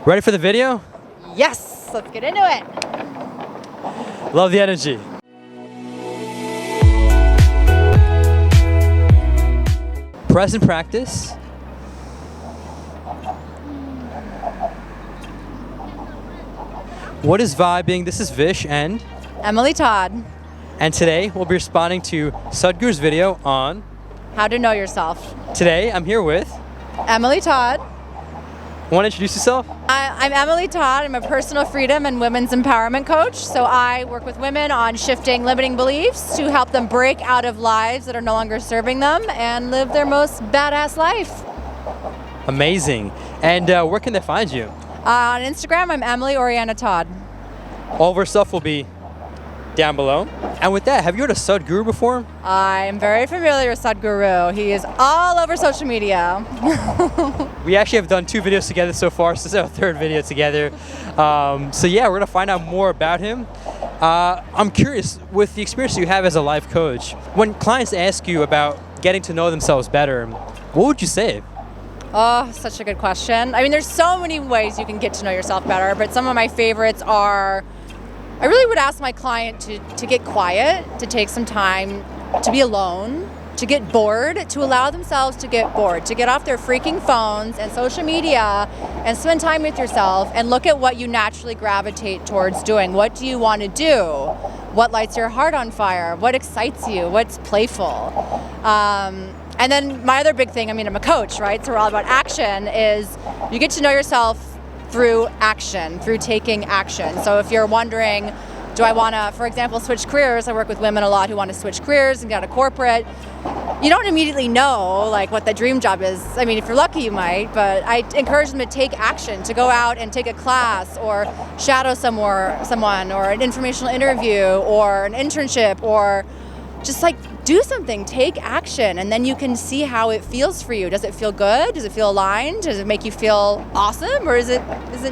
Ready for the video? Yes, let's get into it. Love the energy. Present practice. What is vibing? This is Vish and Emily Todd. And today we'll be responding to Sadhguru's video on How to know yourself. Today I'm here with Emily Todd. Want to introduce yourself? I'm Emily Todd. I'm a personal freedom and women's empowerment coach. So I work with women on shifting limiting beliefs to help them break out of lives that are no longer serving them and live their most badass life. Amazing. And where can they find you? On Instagram, I'm Emily Oriana Todd. All of our stuff will be down below. And with that, have you heard of Sadhguru before? I'm very familiar with Sadhguru. He is all over social media. We actually have done 2 videos together so far, so this is our 3rd video together. So yeah, we're gonna find out more about him. I'm curious, with the experience you have as a life coach, when clients ask you about getting to know themselves better, what would you say? Oh, such a good question. I mean, there's so many ways you can get to know yourself better, but some of my favorites are, I really would ask my client to get quiet, to take some time to be alone, to get bored, to allow themselves to get bored, to get off their freaking phones and social media and spend time with yourself and look at what you naturally gravitate towards doing. What do you want to do? What lights your heart on fire? What excites you? What's playful? And then my other big thing, I mean, I'm a coach, right? So we're all about action, is you get to know yourself through action, through taking action. So if you're wondering, do I want to, for example, switch careers? I work with women a lot who want to switch careers and get out of corporate. You don't immediately know like what the dream job is. I mean, if you're lucky, you might, but I encourage them to take action, to go out and take a class or shadow someone or an informational interview or an internship or just like do something, take action, and then you can see how it feels for you. Does it feel good? Does it feel aligned? Does it make you feel awesome, or is it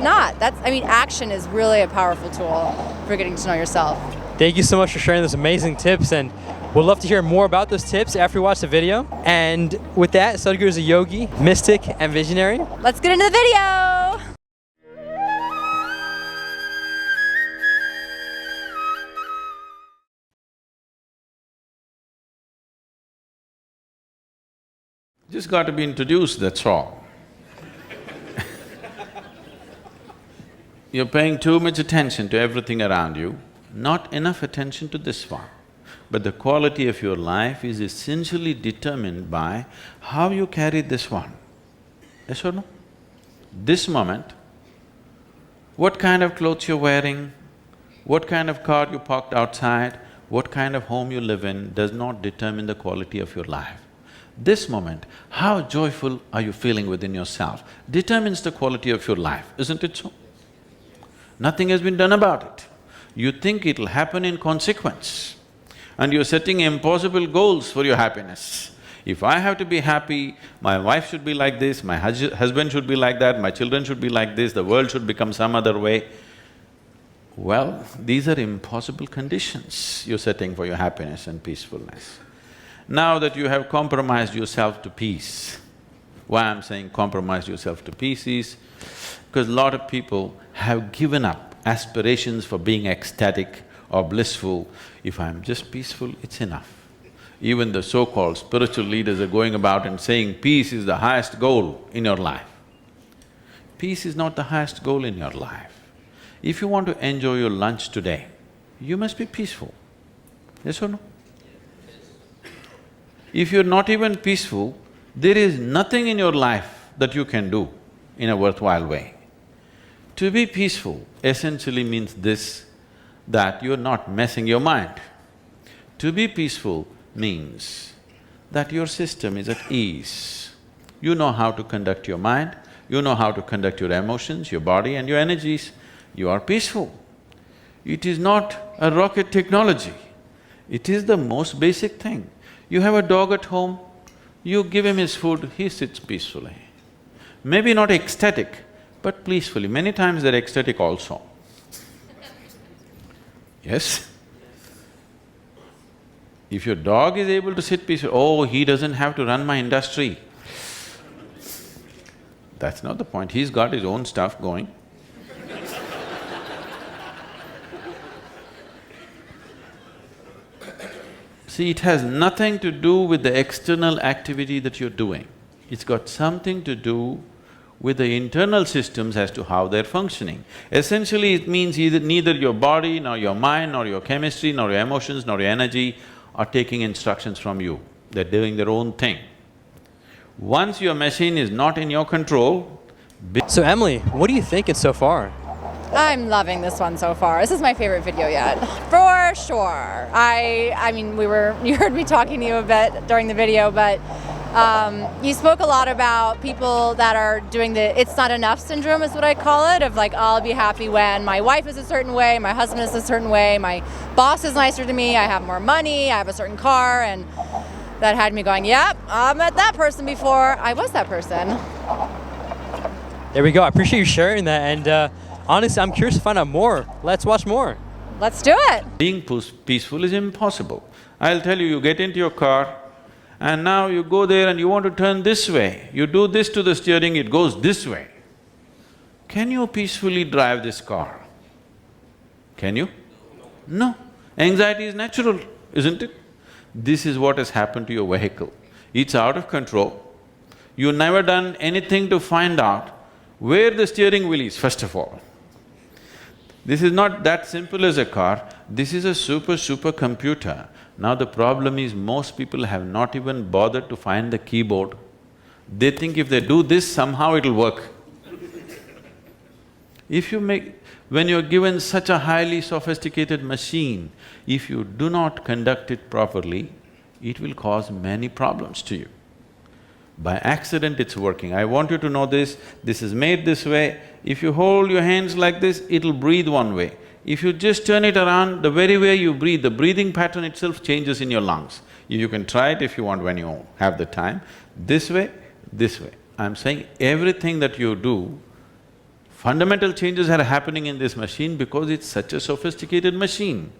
not? Action is really a powerful tool for getting to know yourself. Thank you so much for sharing those amazing tips, and we'd love to hear more about those tips after you watch the video. And with that, Sadhguru is a yogi, mystic, and visionary. Let's get into the video. Just got to be introduced, that's all. You're paying too much attention to everything around you, not enough attention to this one. But the quality of your life is essentially determined by how you carry this one. Yes or no? This moment, what kind of clothes you're wearing, what kind of car you parked outside, what kind of home you live in does not determine the quality of your life. This moment, how joyful are you feeling within yourself, determines the quality of your life, isn't it so? Nothing has been done about it. You think it'll happen in consequence, and you're setting impossible goals for your happiness. If I have to be happy, my wife should be like this, my husband should be like that, my children should be like this, the world should become some other way. Well, these are impossible conditions you're setting for your happiness and peacefulness. Now that you have compromised yourself to peace, why I'm saying compromise yourself to peace is because a lot of people have given up aspirations for being ecstatic or blissful. If I'm just peaceful, it's enough. Even the so-called spiritual leaders are going about and saying peace is the highest goal in your life. Peace is not the highest goal in your life. If you want to enjoy your lunch today, you must be peaceful. Yes or no? If you're not even peaceful, there is nothing in your life that you can do in a worthwhile way. To be peaceful essentially means this, that you're not messing your mind. To be peaceful means that your system is at ease. You know how to conduct your mind, you know how to conduct your emotions, your body and your energies. You are peaceful. It is not a rocket technology, it is the most basic thing. You have a dog at home, you give him his food, he sits peacefully. Maybe not ecstatic, but peacefully. Many times they're ecstatic also. Yes? If your dog is able to sit peacefully, oh, he doesn't have to run my industry. That's not the point, he's got his own stuff going, See, it has nothing to do with the external activity that you're doing. It's got something to do with the internal systems as to how they're functioning. Essentially, it means neither your body, nor your mind, nor your chemistry, nor your emotions, nor your energy are taking instructions from you. They're doing their own thing. Once your machine is not in your control… So Emily, what are you thinking so far? I'm loving this one so far. This is my favorite video yet, for sure. I mean, you heard me talking to you a bit during the video, but you spoke a lot about people that are doing the "it's not enough" syndrome, is what I call it, of like, I'll be happy when my wife is a certain way, my husband is a certain way, my boss is nicer to me, I have more money, I have a certain car, and that had me going, yep, I've met that person before, I was that person. There we go. I appreciate you sharing that, and honestly, I'm curious to find out more. Let's watch more. Let's do it. Being peaceful is impossible. I'll tell you, you get into your car and now you go there and you want to turn this way. You do this to the steering, it goes this way. Can you peacefully drive this car? Can you? No. Anxiety is natural, isn't it? This is what has happened to your vehicle. It's out of control. You've never done anything to find out where the steering wheel is, first of all. This is not that simple as a car, this is a super computer. Now the problem is most people have not even bothered to find the keyboard. They think if they do this, somehow it'll work. When you're given such a highly sophisticated machine, if you do not conduct it properly, it will cause many problems to you. By accident it's working. I want you to know this is made this way. If you hold your hands like this, it'll breathe one way. If you just turn it around, the very way you breathe, the breathing pattern itself changes in your lungs. You can try it if you want when you have the time. This way, this way. I'm saying everything that you do, fundamental changes are happening in this machine because it's such a sophisticated machine.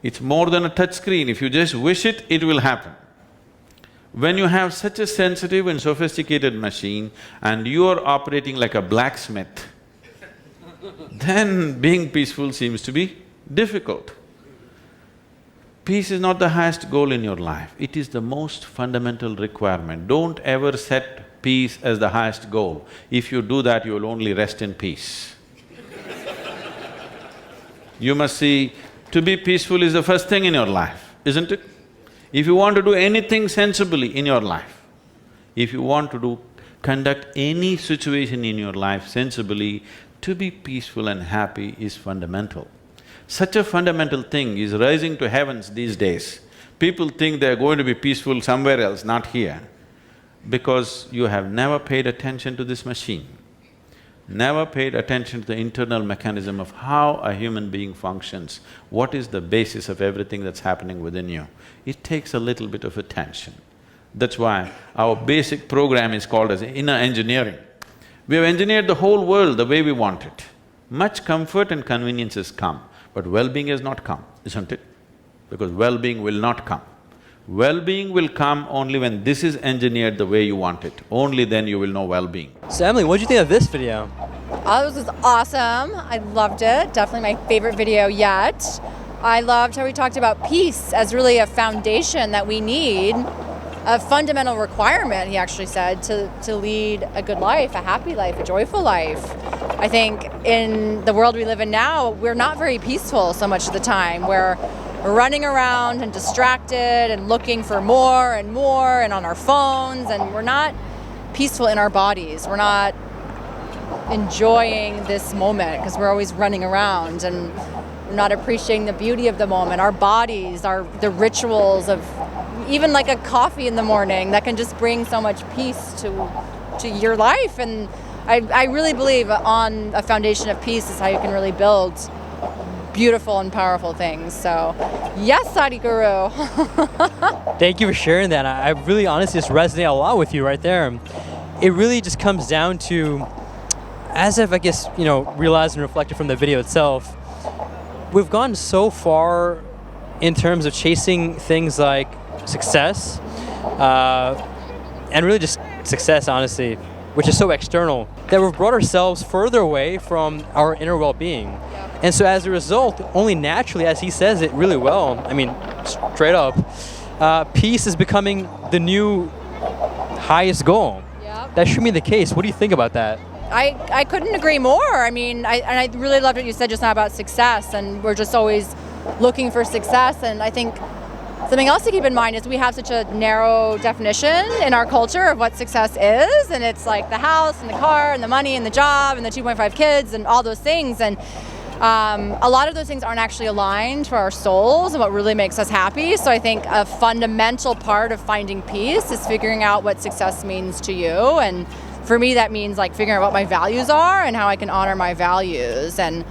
It's more than a touch screen. If you just wish it, it will happen. When you have such a sensitive and sophisticated machine and you are operating like a blacksmith, then being peaceful seems to be difficult. Peace is not the highest goal in your life, it is the most fundamental requirement. Don't ever set peace as the highest goal. If you do that, you will only rest in peace. You must see, to be peaceful is the first thing in your life, isn't it? If you want to do anything sensibly in your life, if you want to conduct any situation in your life sensibly, to be peaceful and happy is fundamental. Such a fundamental thing is rising to heavens these days. People think they're going to be peaceful somewhere else, not here, because you have never paid attention to this machine, never paid attention to the internal mechanism of how a human being functions, what is the basis of everything that's happening within you. It takes a little bit of attention. That's why our basic program is called as inner engineering. We have engineered the whole world the way we want it. Much comfort and convenience has come, but well-being has not come, isn't it? Because well-being will not come. Well-being will come only when this is engineered the way you want it. Only then you will know well-being. So Emily, what did you think of this video? Oh, this was awesome. I loved it. Definitely my favorite video yet. I loved how we talked about peace as really a foundation that we need, a fundamental requirement, he actually said, to lead a good life, a happy life, a joyful life. I think in the world we live in now, we're not very peaceful so much of the time. We're running around and distracted and looking for more and on our phones, and we're not peaceful in our bodies. We're not enjoying this moment because we're always running around, and we're not appreciating the beauty of the moment. Our bodies are the rituals of even like a coffee in the morning that can just bring so much peace to your life. And I really believe on a foundation of peace is how you can really build beautiful and powerful things. So yes, Sadhguru. Thank you for sharing that. I really honestly just resonate a lot with you right there. It really just comes down to, as I've, I guess, realized and reflected from the video itself, we've gone so far in terms of chasing things like success, and really just success, honestly, which is so external, that we've brought ourselves further away from our inner well-being. And so as a result, only naturally, as he says it really well, I mean, straight up. Peace is becoming the new highest goal. Yep. That should be the case. What do you think about that? I couldn't agree more. I mean, I really loved what you said just now about success, and we're just always looking for success. And I think something else to keep in mind is we have such a narrow definition in our culture of what success is, and it's like the house and the car and the money and the job and the 2.5 kids and all those things. And a lot of those things aren't actually aligned to our souls and what really makes us happy. So I think a fundamental part of finding peace is figuring out what success means to you. And for me, that means like figuring out what my values are and how I can honor my values. And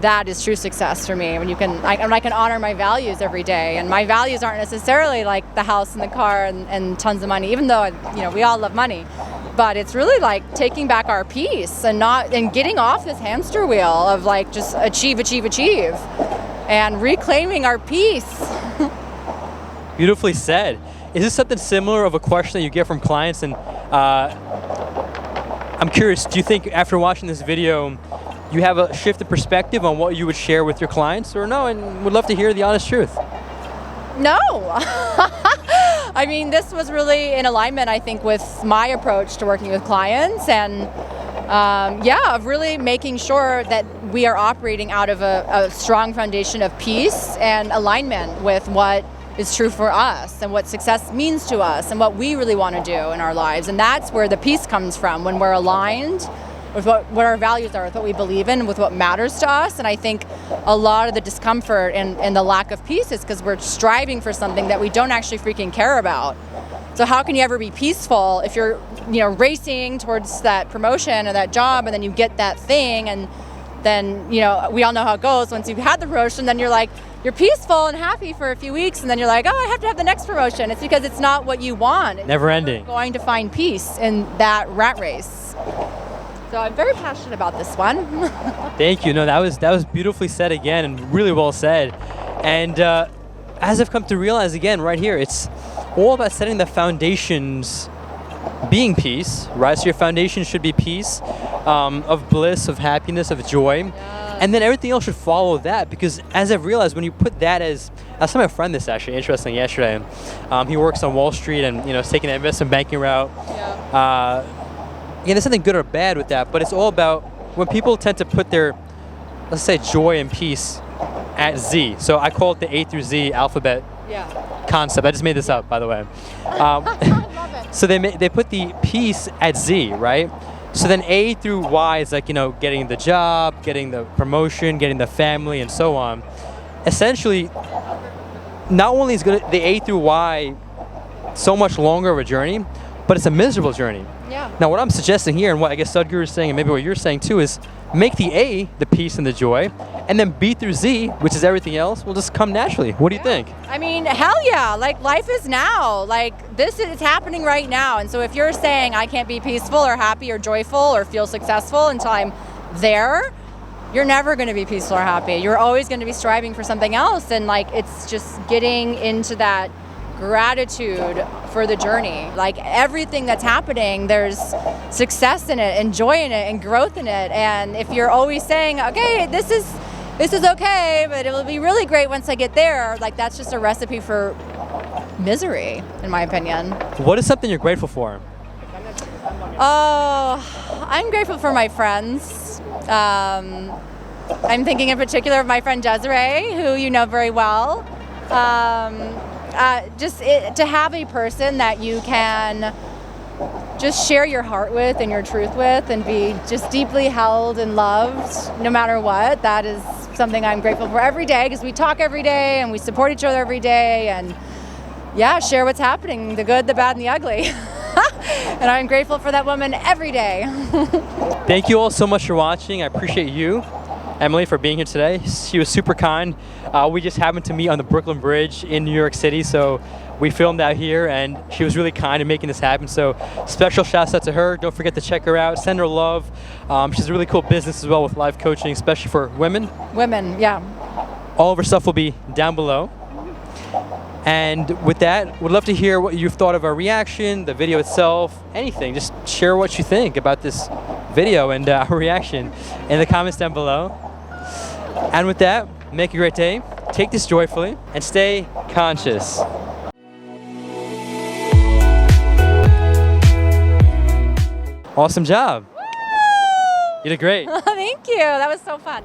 that is true success for me. When I can honor my values every day. And my values aren't necessarily like the house and the car and tons of money, even though, you know, we all love money. But it's really like taking back our peace and getting off this hamster wheel of like just achieve, and reclaiming our peace. Beautifully said. Is this something similar of a question that you get from clients? And I'm curious, do you think after watching this video, you have a shift of perspective on what you would share with your clients, or no? And would love to hear the honest truth. No. I mean, this was really in alignment, I think, with my approach to working with clients, and of really making sure that we are operating out of a strong foundation of peace and alignment with what is true for us and what success means to us and what we really want to do in our lives. And that's where the peace comes from, when we're aligned with what our values are, with what we believe in, with what matters to us. And I think a lot of the discomfort and the lack of peace is because we're striving for something that we don't actually freaking care about. So how can you ever be peaceful if you're, racing towards that promotion or that job, and then you get that thing, and then, we all know how it goes. Once you've had the promotion, then you're peaceful and happy for a few weeks, and then you're like, oh, I have to have the next promotion. It's because it's not what you want. Never ending. You're going to find peace in that rat race. So I'm very passionate about this one. Thank you. No, that was beautifully said again, and really well said. And as I've come to realize again right here, it's all about setting the foundations, being peace, right? So your foundation should be peace, of bliss, of happiness, of joy. Yes. And then everything else should follow that, because as I've realized, when you put that as, I was telling my friend this actually, interesting, yesterday. He works on Wall Street and, is taking the investment banking route. Yeah. There's something good or bad with that, but it's all about when people tend to put their, let's say, joy and peace at Z. So I call it the A through Z alphabet concept. I just made this up, by the way. I love it. So they put the peace at Z, right? So then A through Y is like, getting the job, getting the promotion, getting the family, and so on. Essentially, not only is the A through Y so much longer of a journey, but it's a miserable journey. Yeah. Now, what I'm suggesting here, and what I guess Sadhguru is saying, and maybe what you're saying too, is make the A the peace and the joy, and then B through Z, which is everything else, will just come naturally. What do you think? I mean, hell yeah. Like, life is now. Like, this is happening right now. And so if you're saying I can't be peaceful or happy or joyful or feel successful until I'm there, you're never going to be peaceful or happy. You're always going to be striving for something else. And like, it's just getting into that gratitude for the journey. Like, everything that's happening, there's success in it and joy in it and growth in it. And if you're always saying, okay, this is okay, but it will be really great once I get there, like, that's just a recipe for misery, in my opinion. What is something you're grateful for? Oh, I'm grateful for my friends. I'm thinking in particular of my friend Desiree, who you know very well. To have a person that you can just share your heart with and your truth with and be just deeply held and loved no matter what, that is something I'm grateful for every day, because we talk every day and we support each other every day and share what's happening, the good, the bad, and the ugly. And I'm grateful for that woman every day. Thank you all so much for watching. I appreciate you, Emily, for being here today. She was super kind. We just happened to meet on the Brooklyn Bridge in New York City, so we filmed out here, and she was really kind in making this happen. So special shouts out to her. Don't forget to check her out. Send her love. She's a really cool business as well with life coaching, especially for women. Women, yeah. All of her stuff will be down below. And with that, would love to hear what you've thought of our reaction, the video itself, anything. Just share what you think about this video and our reaction in the comments down below. And with that, make a great day. take this joyfully and stay conscious. Awesome job. You did great. Thank you. That was so fun.